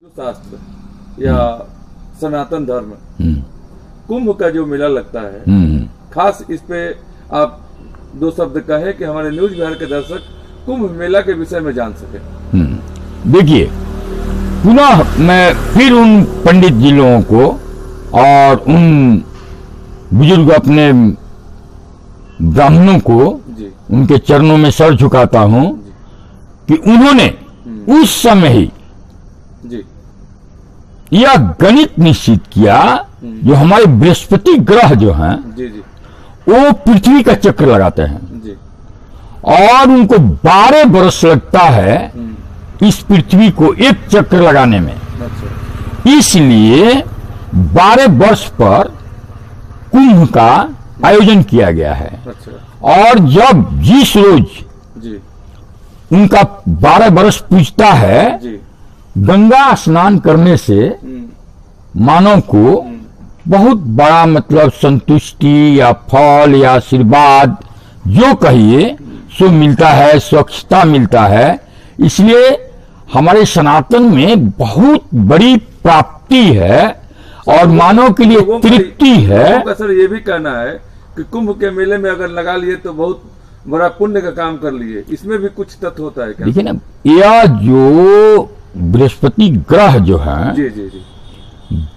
शास्त्र या सनातन धर्म कुंभ का जो मेला लगता है, खास इस पे आप दो शब्द कहें कि हमारे न्यूज बिहार के दर्शक कुंभ मेला के विषय में जान सके। देखिए, पुनः मैं फिर उन पंडित जी लोगों को और उन बुजुर्ग अपने ब्राह्मणों को उनके चरणों में सर झुकाता हूं कि उन्होंने उस समय ही यह गणित निश्चित किया, जो हमारे बृहस्पति ग्रह जो हैं वो पृथ्वी का चक्र लगाते हैं और उनको 12 वर्ष लगता है इस पृथ्वी को एक चक्र लगाने में। इसलिए 12 वर्ष पर कुंभ का आयोजन किया गया है। और जब जिस रोज उनका 12 वर्ष पूजता है, गंगा स्नान करने से मानव को बहुत बड़ा मतलब संतुष्टि या फल या आशीर्वाद जो कहिए सो मिलता है, स्वच्छता मिलता है। इसलिए हमारे सनातन में बहुत बड़ी प्राप्ति है और मानव के लिए तृप्ति है। सर ये भी कहना है कि कुंभ के मेले में अगर लगा लिए तो बहुत बड़ा पुण्य का काम कर लिए, इसमें भी कुछ तथ्य होता है क्या? देखिए ना, यह जो बृहस्पति ग्रह जो है, जी जी जी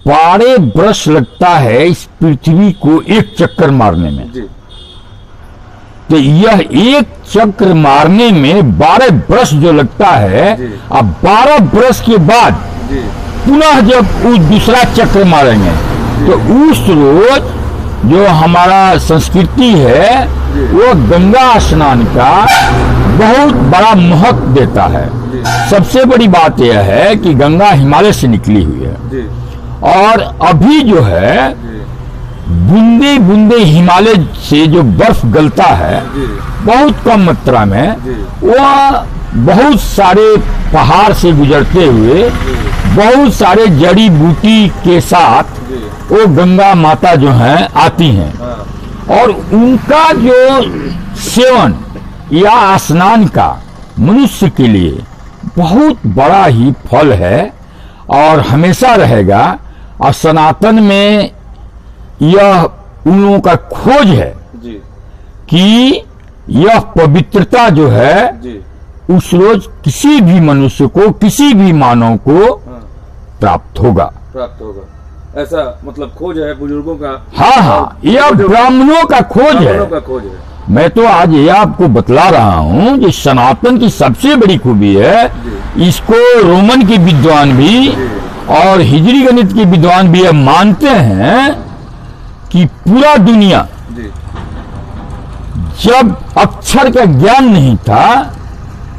12 वर्ष लगता है इस पृथ्वी को एक चक्कर मारने में जी। तो यह एक चक्र मारने में 12 वर्ष जो लगता है, अब 12 वर्ष के बाद पुनः जब वो दूसरा चक्र मारेंगे तो उस रोज जो हमारा संस्कृति है वो गंगा स्नान का बहुत बड़ा महत्व देता है। सबसे बड़ी बात यह है कि गंगा हिमालय से निकली हुई है और अभी जो है बूंदे बूंदे हिमालय से जो बर्फ गलता है बहुत कम मात्रा में, वह बहुत सारे पहाड़ से गुजरते हुए बहुत सारे जड़ी बूटी के साथ वो गंगा माता जो हैं आती हैं और उनका जो सेवन या स्नान का मनुष्य के लिए बहुत बड़ा ही फल है और हमेशा रहेगा। और सनातन में यह उन लोगों का खोज है कि यह पवित्रता जो है उस रोज किसी भी मनुष्य को, किसी भी मानव को प्राप्त होगा। ऐसा मतलब खोज है बुजुर्गों का। हाँ, यह ब्राह्मणों का खोज है। मैं तो आज ये आपको बतला रहा हूँ कि सनातन की सबसे बड़ी खूबी है, इसको रोमन के विद्वान भी और हिजरी गणित के विद्वान भी ये मानते हैं कि पूरा दुनिया जब अक्षर का ज्ञान नहीं था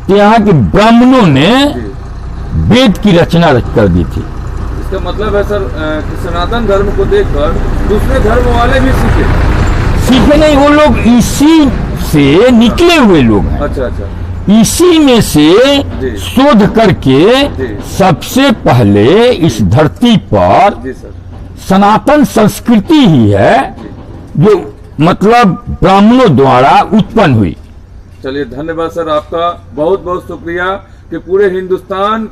तो यहाँ के ब्राह्मणों ने वेद की रचना कर दी थी। इसका मतलब है सर कि सनातन धर्म को देखकर दूसरे धर्म वाले भी सीखे नहीं, वो लोग इसी से निकले हुए लोग हैं। अच्छा। इसी में से शोध करके सबसे पहले इस धरती पर सनातन संस्कृति ही है जो मतलब ब्राह्मणों द्वारा उत्पन्न हुई। चलिए, धन्यवाद सर, आपका बहुत बहुत शुक्रिया कि पूरे हिंदुस्तान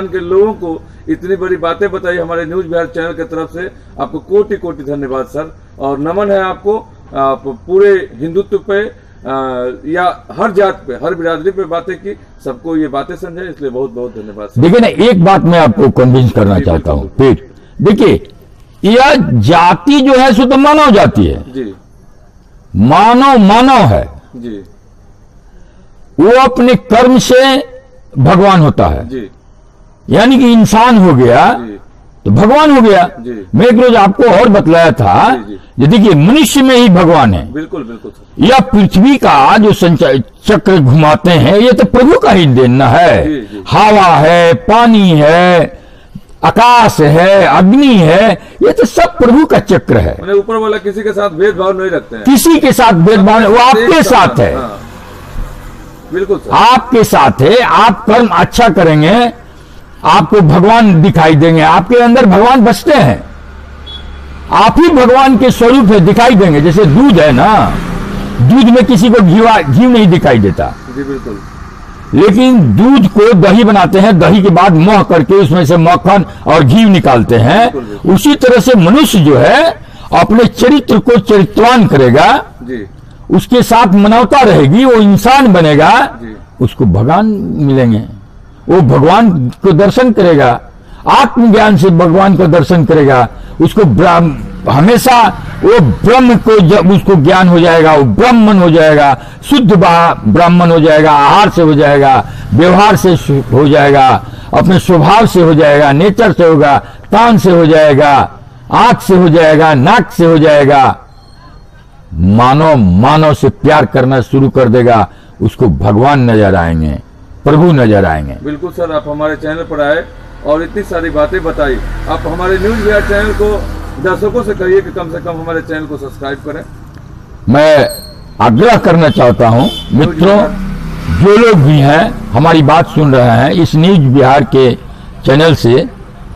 के लोगों को इतनी बड़ी बातें बताई हमारे न्यूज बिहार चैनल की तरफ से। आपको कोटि कोटि धन्यवाद सर, और नमन है आपको। आप पूरे हिंदुत्व पे या हर जात पे, हर बिरादरी पे बातें की, सबको ये बातें समझे, इसलिए बहुत बहुत धन्यवाद सर। देखिए ना, एक बात मैं आपको कन्विंस करना चाहता हूँ। फिर देखिए, यह जाति जो है सो तो मानव जाति है जी, मानव है जी, वो अपने कर्म से भगवान होता है जी। यानी कि इंसान हो गया तो भगवान हो गया। मैं एक रोज आपको और बतलाया था, देखिए मनुष्य में ही भगवान है। बिल्कुल बिल्कुल। यह पृथ्वी का जो चक्र घुमाते हैं ये तो प्रभु का ही देन है। हवा है, पानी है, आकाश है, अग्नि है, ये तो सब प्रभु का चक्र है। ऊपर वाला किसी के साथ भेदभाव नहीं रखते हैं। किसी के साथ भेदभाव, वो आपके साथ है। बिल्कुल, आपके साथ है। आप कर्म अच्छा करेंगे, आपको भगवान दिखाई देंगे, आपके अंदर भगवान बसते हैं, आप ही भगवान के स्वरूप है, दिखाई देंगे। जैसे दूध है ना, दूध में किसी को घी नहीं दिखाई देता। जी बिल्कुल। लेकिन दूध को दही बनाते हैं, दही के बाद मोह करके उसमें से मक्खन और घी निकालते हैं। उसी तरह से मनुष्य जो है अपने चरित्र को चरित्रवान करेगा जी, उसके साथ मानवता रहेगी, वो इंसान बनेगा, उसको भगवान मिलेंगे, वो भगवान को दर्शन करेगा, आत्मज्ञान से भगवान को दर्शन करेगा, उसको हमेशा वो ब्रह्म को जब उसको ज्ञान हो जाएगा, वो ब्राह्मण हो जाएगा, शुद्ध ब्राह्मण हो जाएगा, आहार से हो जाएगा, व्यवहार से हो जाएगा, अपने स्वभाव से हो जाएगा, नेचर से होगा, कान से हो जाएगा, आंख से हो जाएगा, नाक से हो जाएगा, मानव से प्यार करना शुरू कर देगा, उसको भगवान नजर आएंगे, प्रभु नजर आएंगे। बिल्कुल सर, आप हमारे चैनल पर आए और इतनी सारी बातें बताई। आप हमारे न्यूज बिहार चैनल को दर्शकों से कहिए कि कम से कम हमारे चैनल को सब्सक्राइब करें। मैं आग्रह करना चाहता हूं मित्रों, जो लोग भी हैं हमारी बात सुन रहे हैं इस न्यूज बिहार के चैनल से,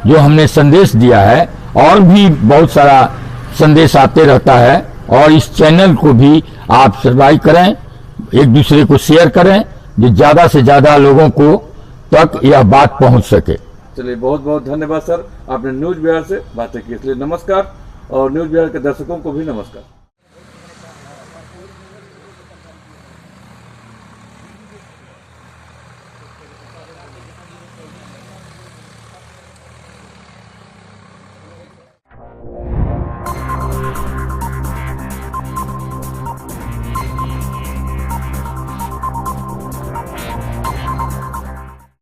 जो हमने संदेश दिया है, और भी बहुत सारा संदेश आते रहता है, और इस चैनल को भी आप सब्सक्राइब करें, एक दूसरे को शेयर करें, जो ज्यादा से ज्यादा लोगों को तक यह बात पहुंच सके। चलिए, बहुत बहुत धन्यवाद सर, आपने न्यूज बिहार से बातें की, इसलिए नमस्कार, और न्यूज बिहार के दर्शकों को भी नमस्कार।